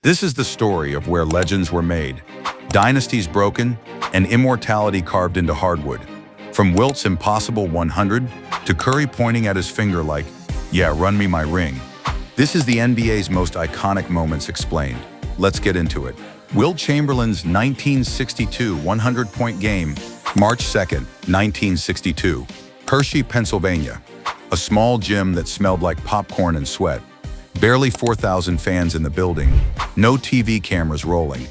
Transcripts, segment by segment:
This is the story of where legends were made, dynasties broken, and immortality carved into hardwood. From Wilt's impossible 100 to Curry pointing at his finger like, "Yeah, run me my ring." This is the NBA's most iconic moments explained. Let's get into it. Wilt Chamberlain's 1962 100-point game, March 2nd, 1962. Hershey, Pennsylvania. A small gym that smelled like popcorn and sweat. Barely 4,000 fans in the building. No TV cameras rolling.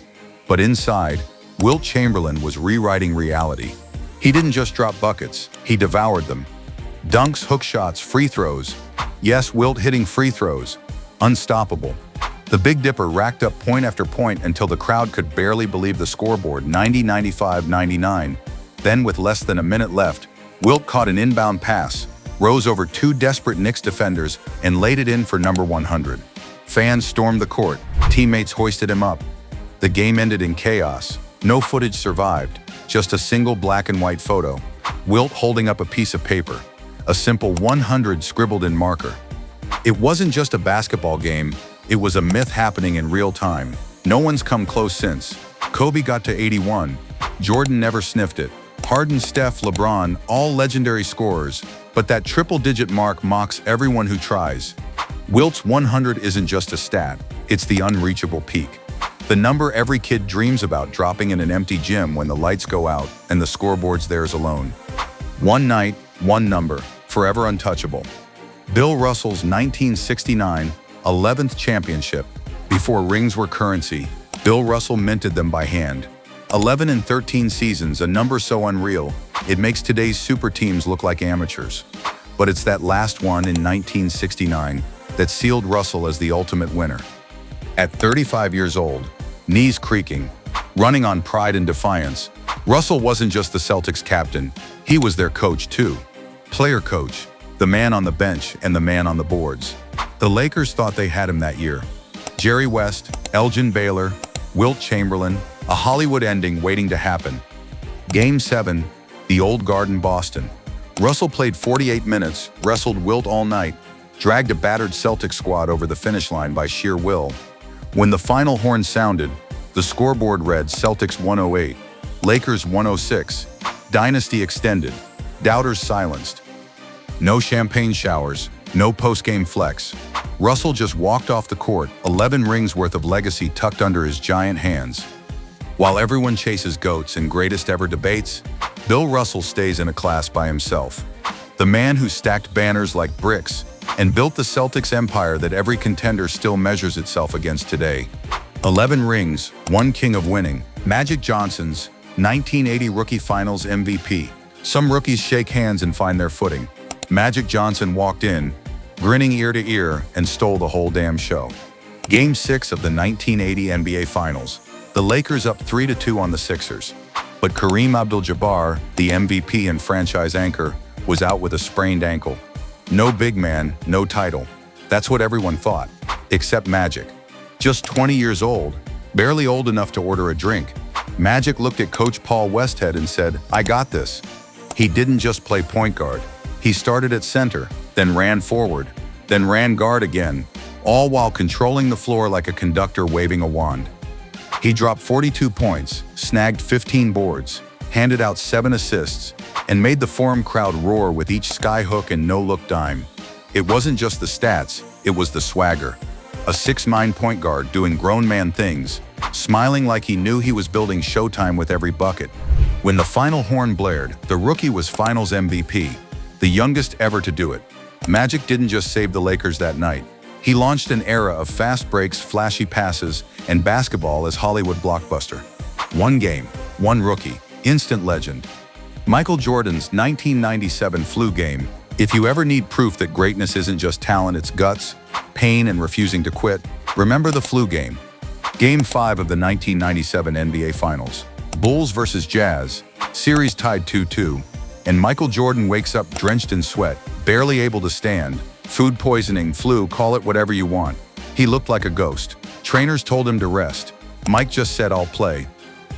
But inside, Wilt Chamberlain was rewriting reality. He didn't just drop buckets, he devoured them. Dunks, hook shots, free throws. Yes, Wilt hitting free throws. Unstoppable. The Big Dipper racked up point after point until the crowd could barely believe the scoreboard, 90, 95, 99. Then, with less than a minute left, Wilt caught an inbound pass, rose over two desperate Knicks defenders, and laid it in for number 100. Fans stormed the court, teammates hoisted him up. The game ended in chaos. No footage survived, just a single black and white photo. Wilt holding up a piece of paper, a simple 100 scribbled in marker. It wasn't just a basketball game, it was a myth happening in real time. No one's come close since. Kobe got to 81. Jordan never sniffed it. Harden, Steph, LeBron, all legendary scorers, but that triple-digit mark mocks everyone who tries. Wilt's 100 isn't just a stat, it's the unreachable peak. The number every kid dreams about dropping in an empty gym when the lights go out and the scoreboard's theirs alone. One night, one number, forever untouchable. Bill Russell's 1969 11th championship. Before rings were currency, Bill Russell minted them by hand. 11 and 13 seasons, a number so unreal, it makes today's super teams look like amateurs. But it's that last one in 1969 that sealed Russell as the ultimate winner. At 35 years old, knees creaking, running on pride and defiance, Russell wasn't just the Celtics captain, he was their coach too. Player coach, the man on the bench and the man on the boards. The Lakers thought they had him that year. Jerry West, Elgin Baylor, Wilt Chamberlain, a Hollywood ending waiting to happen. Game 7, the Old Garden, Boston. Russell played 48 minutes, wrestled Wilt all night, dragged a battered Celtics squad over the finish line by sheer will. When the final horn sounded, the scoreboard read Celtics 108, Lakers 106, dynasty extended, doubters silenced. No champagne showers, no post-game flex. Russell just walked off the court, 11 rings worth of legacy tucked under his giant hands. While everyone chases GOATs and greatest ever debates, Bill Russell stays in a class by himself. The man who stacked banners like bricks and built the Celtics empire that every contender still measures itself against today. 11 rings, one king of winning. Magic Johnson's 1980 Rookie Finals MVP. Some rookies shake hands and find their footing. Magic Johnson walked in, grinning ear to ear, and stole the whole damn show. Game 6 of the 1980 NBA Finals. The Lakers up 3-2 on the Sixers. But Kareem Abdul-Jabbar, the MVP and franchise anchor, was out with a sprained ankle. No big man, no title. That's what everyone thought, except Magic. Just 20 years old, barely old enough to order a drink. Magic looked at Coach Paul Westhead and said, "I got this." He didn't just play point guard. He started at center, then ran forward, then ran guard again, all while controlling the floor like a conductor waving a wand. He dropped 42 points, snagged 15 boards, handed out 7 assists, and made the Forum crowd roar with each skyhook and no-look dime. It wasn't just the stats, it was the swagger. A 6'9" point guard doing grown man things, smiling like he knew he was building showtime with every bucket. When the final horn blared, the rookie was Finals MVP, the youngest ever to do it. Magic didn't just save the Lakers that night. He launched an era of fast breaks, flashy passes, and basketball as Hollywood blockbuster. One game, one rookie, instant legend. Michael Jordan's 1997 flu game. If you ever need proof that greatness isn't just talent, it's guts, pain, and refusing to quit, remember the flu game. Game 5 of the 1997 NBA Finals. Bulls versus Jazz, series tied 2-2, and Michael Jordan wakes up drenched in sweat, barely able to stand. Food poisoning, flu, call it whatever you want. He looked like a ghost. Trainers told him to rest. Mike just said, "I'll play."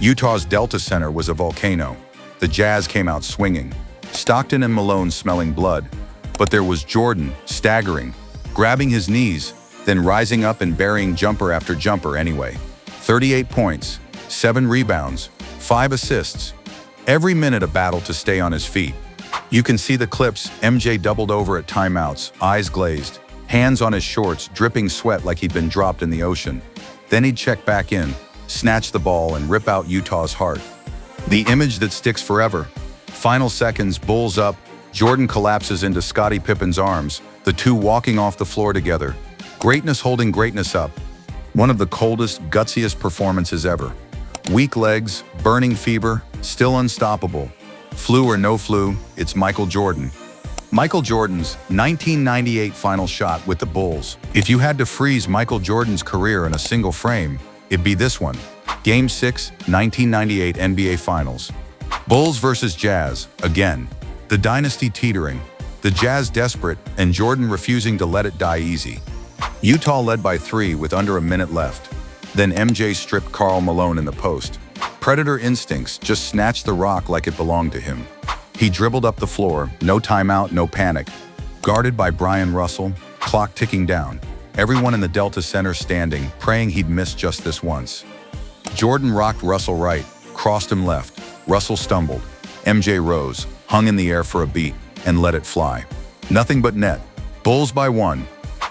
Utah's Delta Center was a volcano. The Jazz came out swinging. Stockton and Malone smelling blood. But there was Jordan, staggering, grabbing his knees, then rising up and burying jumper after jumper anyway. 38 points, 7 rebounds, 5 assists. Every minute a battle to stay on his feet. You can see the clips. MJ doubled over at timeouts, eyes glazed, hands on his shorts, dripping sweat like he'd been dropped in the ocean. Then he'd check back in, snatch the ball, and rip out Utah's heart. The image that sticks forever. Final seconds, Bulls up, Jordan collapses into Scottie Pippen's arms, the two walking off the floor together. Greatness holding greatness up. One of the coldest, gutsiest performances ever. Weak legs, burning fever, still unstoppable. Flu or no flu, it's Michael Jordan. Michael Jordan's 1998 final shot with the Bulls. If you had to freeze Michael Jordan's career in a single frame, it'd be this one. Game 6, 1998 NBA Finals. Bulls versus Jazz, again. The dynasty teetering, the Jazz desperate, and Jordan refusing to let it die easy. Utah led by 3 with under a minute left. Then MJ stripped Karl Malone in the post. Predator instincts just snatched the rock like it belonged to him. He dribbled up the floor, no timeout, no panic. Guarded by Brian Russell, clock ticking down. Everyone in the Delta Center standing, praying he'd miss just this once. Jordan rocked Russell right, crossed him left. Russell stumbled. MJ rose, hung in the air for a beat, and let it fly. Nothing but net. Bulls by 1.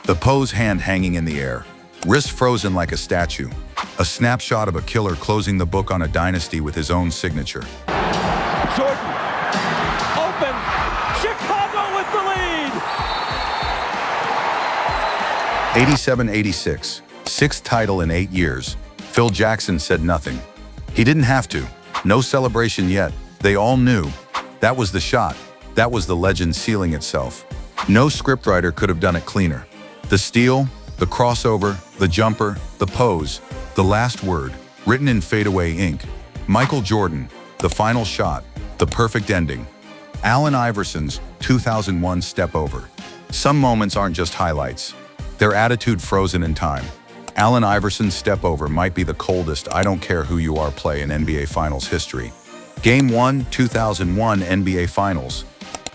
The pose, hand hanging in the air. Wrist frozen like a statue. A snapshot of a killer closing the book on a dynasty with his own signature. Jordan, open, Chicago with the lead! 87-86, 6th title in 8 years. Phil Jackson said nothing. He didn't have to. No celebration yet. They all knew. That was the shot. That was the legend sealing itself. No scriptwriter could have done it cleaner. The steal, the crossover, the jumper, the pose, the last word, written in fadeaway ink. Michael Jordan, the final shot, the perfect ending. Allen Iverson's 2001 step over. Some moments aren't just highlights. They're attitude frozen in time. Allen Iverson's step over might be the coldest I don't care who you are play in NBA Finals history. Game 1, 2001 NBA Finals.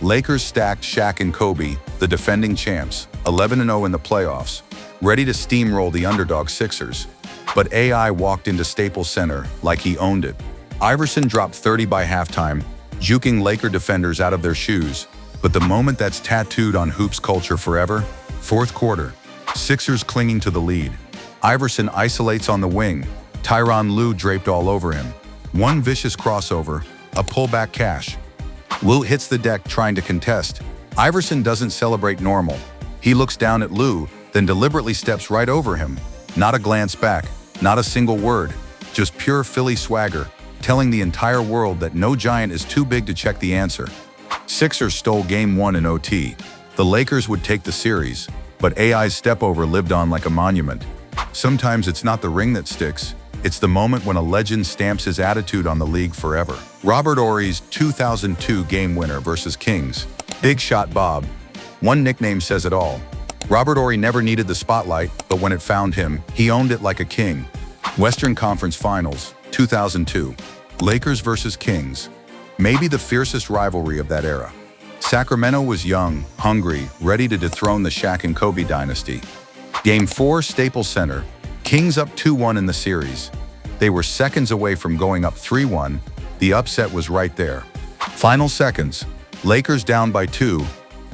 Lakers stacked Shaq and Kobe, the defending champs, 11-0 in the playoffs, ready to steamroll the underdog Sixers. But AI walked into Staples Center like he owned it. Iverson dropped 30 by halftime, juking Laker defenders out of their shoes. But the moment that's tattooed on hoops culture forever, fourth quarter, Sixers clinging to the lead. Iverson isolates on the wing, Tyronn Lue draped all over him. One vicious crossover, a pullback cash. Wilt hits the deck trying to contest. Iverson doesn't celebrate normal. He looks down at Lue, then deliberately steps right over him. Not a glance back, not a single word, just pure Philly swagger, telling the entire world that no giant is too big to check the answer. Sixers stole Game 1 in OT. The Lakers would take the series, but AI's step over lived on like a monument. Sometimes it's not the ring that sticks, it's the moment when a legend stamps his attitude on the league forever. Robert Horry's 2002 game winner versus Kings. Big Shot Bob. One nickname says it all. Robert Horry never needed the spotlight, but when it found him, he owned it like a king. Western Conference Finals, 2002. Lakers versus Kings. Maybe the fiercest rivalry of that era. Sacramento was young, hungry, ready to dethrone the Shaq and Kobe dynasty. Game 4, Staples Center. Kings up 2-1 in the series. They were seconds away from going up 3-1. The upset was right there. Final seconds. Lakers down by 2.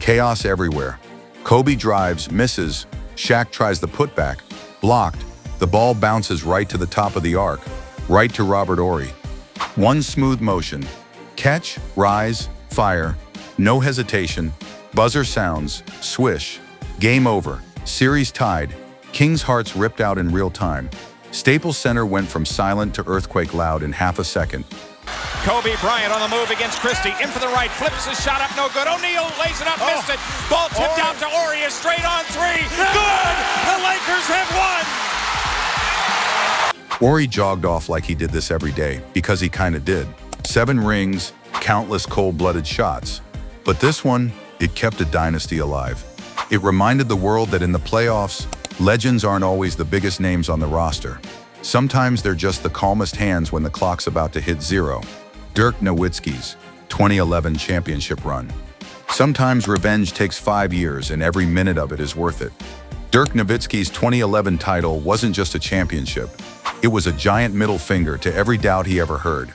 Chaos everywhere. Kobe drives, misses. Shaq tries the putback. Blocked. The ball bounces right to the top of the arc. Right to Robert Horry. One smooth motion. Catch, rise, fire. No hesitation. Buzzer sounds. Swish. Game over. Series tied. Kings' hearts ripped out in real time. Staples Center went from silent to earthquake loud in half a second. Kobe Bryant on the move against Christie. In for the right, flips his shot up, no good. O'Neal lays it up, missed it. Ball tipped out to Horry, a straight on 3. Good! The Lakers have won! Horry jogged off like he did this every day, because he kinda did. 7 rings, countless cold-blooded shots. But this one, it kept a dynasty alive. It reminded the world that in the playoffs, legends aren't always the biggest names on the roster. Sometimes they're just the calmest hands when the clock's about to hit 0. Dirk Nowitzki's 2011 championship run. Sometimes revenge takes 5 years and every minute of it is worth it. Dirk Nowitzki's 2011 title wasn't just a championship. It was a giant middle finger to every doubt he ever heard.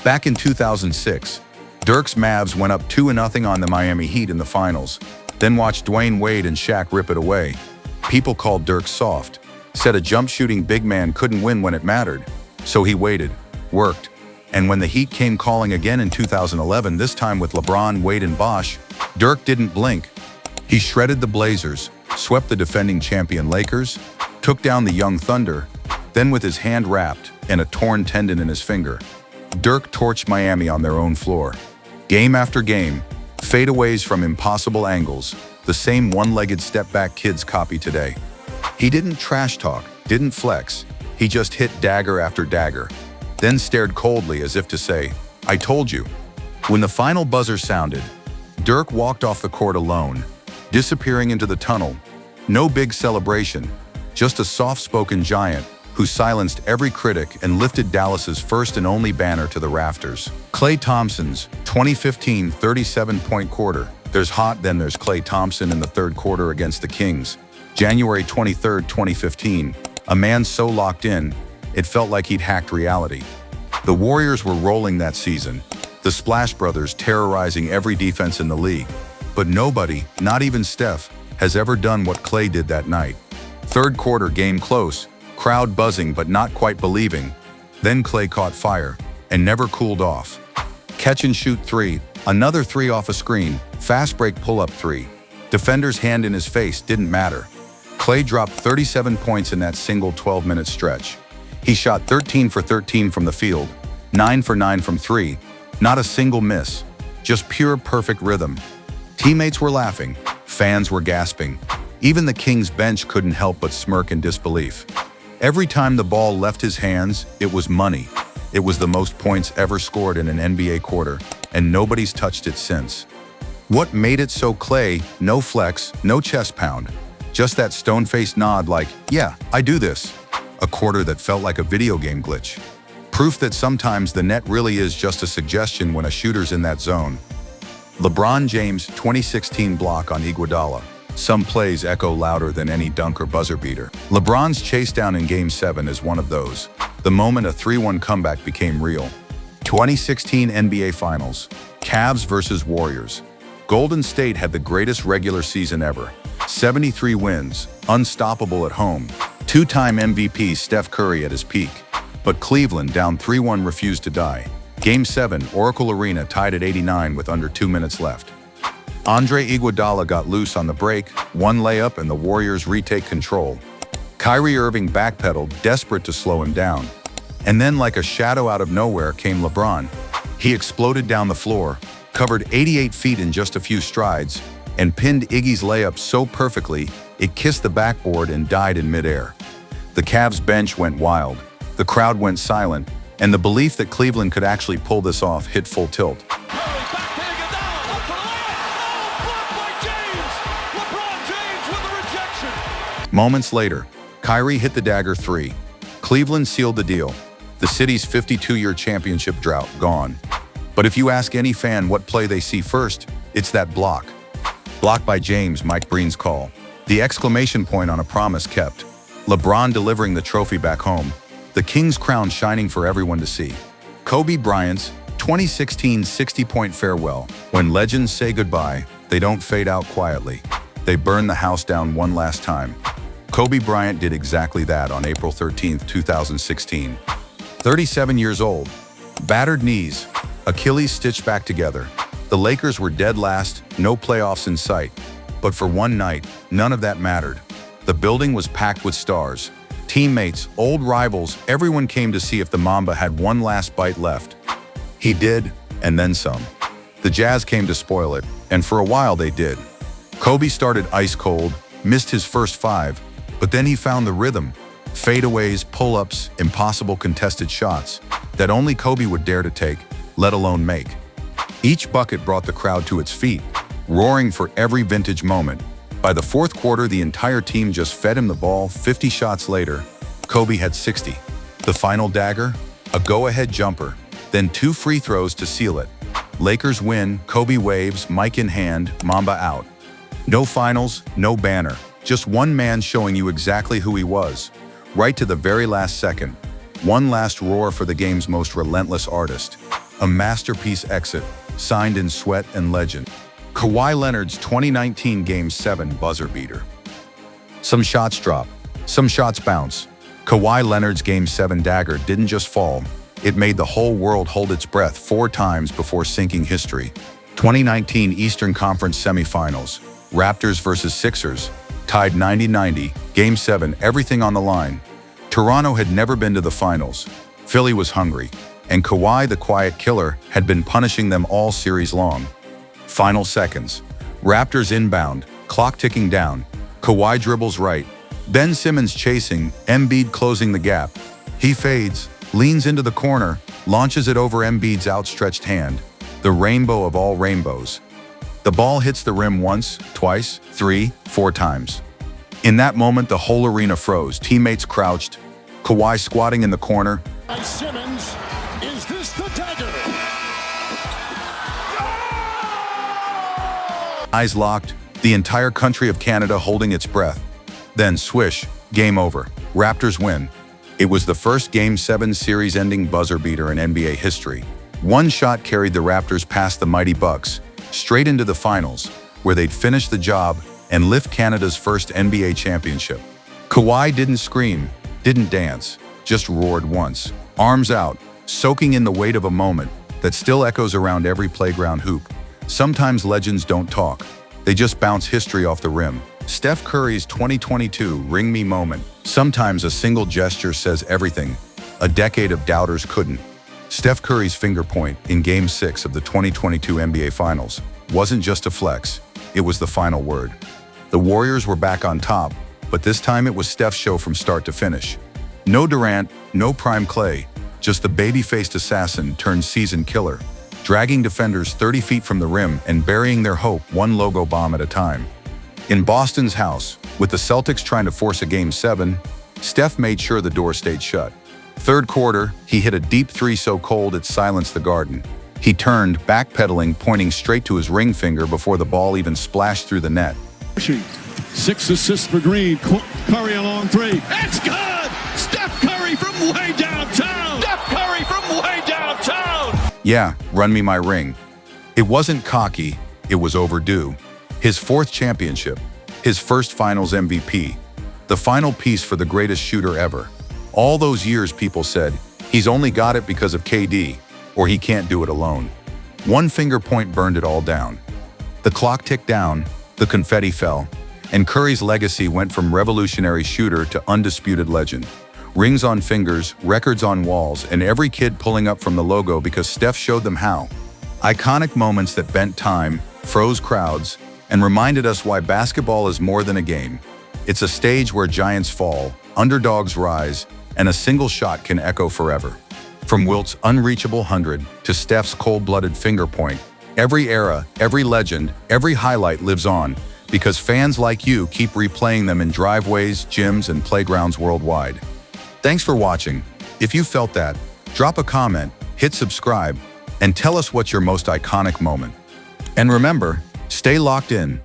Back in 2006, Dirk's Mavs went up 2-0 on the Miami Heat in the finals, then watched Dwayne Wade and Shaq rip it away. People called Dirk soft, said a jump-shooting big man couldn't win when it mattered. So he waited, worked, and when the Heat came calling again in 2011, this time with LeBron, Wade, and Bosh, Dirk didn't blink. He shredded the Blazers, swept the defending champion Lakers, took down the young Thunder, then with his hand wrapped and a torn tendon in his finger, Dirk torched Miami on their own floor. Game after game, fadeaways from impossible angles, the same one-legged step-back kids copy today. He didn't trash talk, didn't flex, he just hit dagger after dagger, then stared coldly as if to say, "I told you." When the final buzzer sounded, Dirk walked off the court alone, disappearing into the tunnel. No big celebration, just a soft-spoken giant who silenced every critic and lifted Dallas's first and only banner to the rafters. Klay Thompson's 2015 37-point quarter. There's hot, then there's Klay Thompson in the third quarter against the Kings. January 23, 2015, a man so locked in, it felt like he'd hacked reality. The Warriors were rolling that season, the Splash Brothers terrorizing every defense in the league. But nobody, not even Steph, has ever done what Klay did that night. Third quarter, game close, crowd buzzing but not quite believing. Then Klay caught fire and never cooled off. Catch and shoot three, another three off a screen, fast break pull-up three. Defender's hand in his face didn't matter. Klay dropped 37 points in that single 12-minute stretch. He shot 13 for 13 from the field, 9 for 9 from three, not a single miss, just pure perfect rhythm. Teammates were laughing, fans were gasping. Even the Kings bench couldn't help but smirk in disbelief. Every time the ball left his hands, it was money. It was the most points ever scored in an NBA quarter, and nobody's touched it since. What made it so Klay? No flex, no chest pound. Just that stone-faced nod like, "Yeah, I do this." A quarter that felt like a video game glitch. Proof that sometimes the net really is just a suggestion when a shooter's in that zone. LeBron James' 2016 block on Iguodala. Some plays echo louder than any dunk or buzzer beater. LeBron's chase down in Game 7 is one of those. The moment a 3-1 comeback became real. 2016 NBA Finals. Cavs versus Warriors. Golden State had the greatest regular season ever. 73 wins, unstoppable at home. Two-time MVP Steph Curry at his peak. But Cleveland, down 3-1, refused to die. Game 7, Oracle Arena tied at 89 with under 2 minutes left. Andre Iguodala got loose on the break, one layup, and the Warriors retake control. Kyrie Irving backpedaled, desperate to slow him down. And then, like a shadow out of nowhere, came LeBron. He exploded down the floor, covered 88 feet in just a few strides, and pinned Iggy's layup so perfectly, it kissed the backboard and died in midair. The Cavs bench went wild, the crowd went silent, and the belief that Cleveland could actually pull this off hit full tilt. Moments later, Kyrie hit the dagger three. Cleveland sealed the deal. The city's 52-year championship drought gone. But if you ask any fan what play they see first, it's that block. Blocked by James, Mike Breen's call. The exclamation point on a promise kept. LeBron delivering the trophy back home. The Kings' crown shining for everyone to see. Kobe Bryant's 2016 60-point farewell. When legends say goodbye, they don't fade out quietly. They burn the house down one last time. Kobe Bryant did exactly that on April 13, 2016. 37 years old, battered knees, Achilles stitched back together. The Lakers were dead last, no playoffs in sight. But for one night, none of that mattered. The building was packed with stars. Teammates, old rivals, everyone came to see if the Mamba had one last bite left. He did, and then some. The Jazz came to spoil it, and for a while they did. Kobe started ice cold, missed his first 5, but then he found the rhythm. Fadeaways, pull-ups, impossible contested shots that only Kobe would dare to take, let alone make. Each bucket brought the crowd to its feet, roaring for every vintage moment. By the fourth quarter, the entire team just fed him the ball. 50 shots later, Kobe had 60. The final dagger? A go-ahead jumper, then 2 free throws to seal it. Lakers win, Kobe waves, mic in hand, Mamba out. No finals, no banner, Just one man showing you exactly who he was, right to the very last second. One last roar for the game's most relentless artist. A masterpiece exit, signed in sweat and legend. Kawhi Leonard's 2019 Game 7 buzzer beater. Some shots drop, some shots bounce. Kawhi Leonard's Game 7 dagger didn't just fall, it made the whole world hold its breath 4 times before sinking history. 2019 Eastern Conference Semifinals, Raptors versus Sixers, tied 90-90, Game 7, everything on the line. Toronto had never been to the finals. Philly was hungry, and Kawhi, the quiet killer, had been punishing them all series long. Final seconds. Raptors inbound, clock ticking down. Kawhi dribbles right. Ben Simmons chasing, Embiid closing the gap. He fades, leans into the corner, launches it over Embiid's outstretched hand. The rainbow of all rainbows. The ball hits the rim once, twice, 3, 4 times. In that moment, the whole arena froze. Teammates crouched. Kawhi squatting in the corner. Simmons, is this the dagger? Eyes locked, the entire country of Canada holding its breath. Then swish, game over. Raptors win. It was the first Game 7 series-ending buzzer beater in NBA history. One shot carried the Raptors past the mighty Bucks, straight into the finals, where they'd finish the job and lift Canada's first NBA championship. Kawhi didn't scream, didn't dance, just roared once, arms out, soaking in the weight of a moment that still echoes around every playground hoop. Sometimes legends don't talk, they just bounce history off the rim. Steph Curry's 2022 Ring Me moment. Sometimes a single gesture says everything. A decade of doubters couldn't. Steph Curry's finger point in Game 6 of the 2022 NBA Finals wasn't just a flex, it was the final word. The Warriors were back on top, but this time it was Steph's show from start to finish. No Durant, no prime Klay, just the baby-faced assassin turned season killer, dragging defenders 30 feet from the rim and burying their hope one logo bomb at a time. In Boston's house, with the Celtics trying to force a Game 7, Steph made sure the door stayed shut. Third quarter, he hit a deep 3 so cold it silenced the garden. He turned, backpedaling, pointing straight to his ring finger before the ball even splashed through the net. 6 assists for Green. Curry a long 3. It's good! Steph Curry from way downtown! Steph Curry from way downtown! Yeah, run me my ring. It wasn't cocky, it was overdue. His 4th championship, his first Finals MVP, the final piece for the greatest shooter ever. All those years people said, he's only got it because of KD, or he can't do it alone. One finger point burned it all down. The clock ticked down, the confetti fell, and Curry's legacy went from revolutionary shooter to undisputed legend. Rings on fingers, records on walls, and every kid pulling up from the logo because Steph showed them how. Iconic moments that bent time, froze crowds, and reminded us why basketball is more than a game. It's a stage where giants fall, underdogs rise, and a single shot can echo forever. From Wilt's unreachable 100 to Steph's cold-blooded finger point, every era, every legend, every highlight lives on because fans like you keep replaying them in driveways, gyms, and playgrounds worldwide. Thanks for watching. If you felt that, drop a comment, hit subscribe, and tell us what's your most iconic moment. And remember, stay locked in,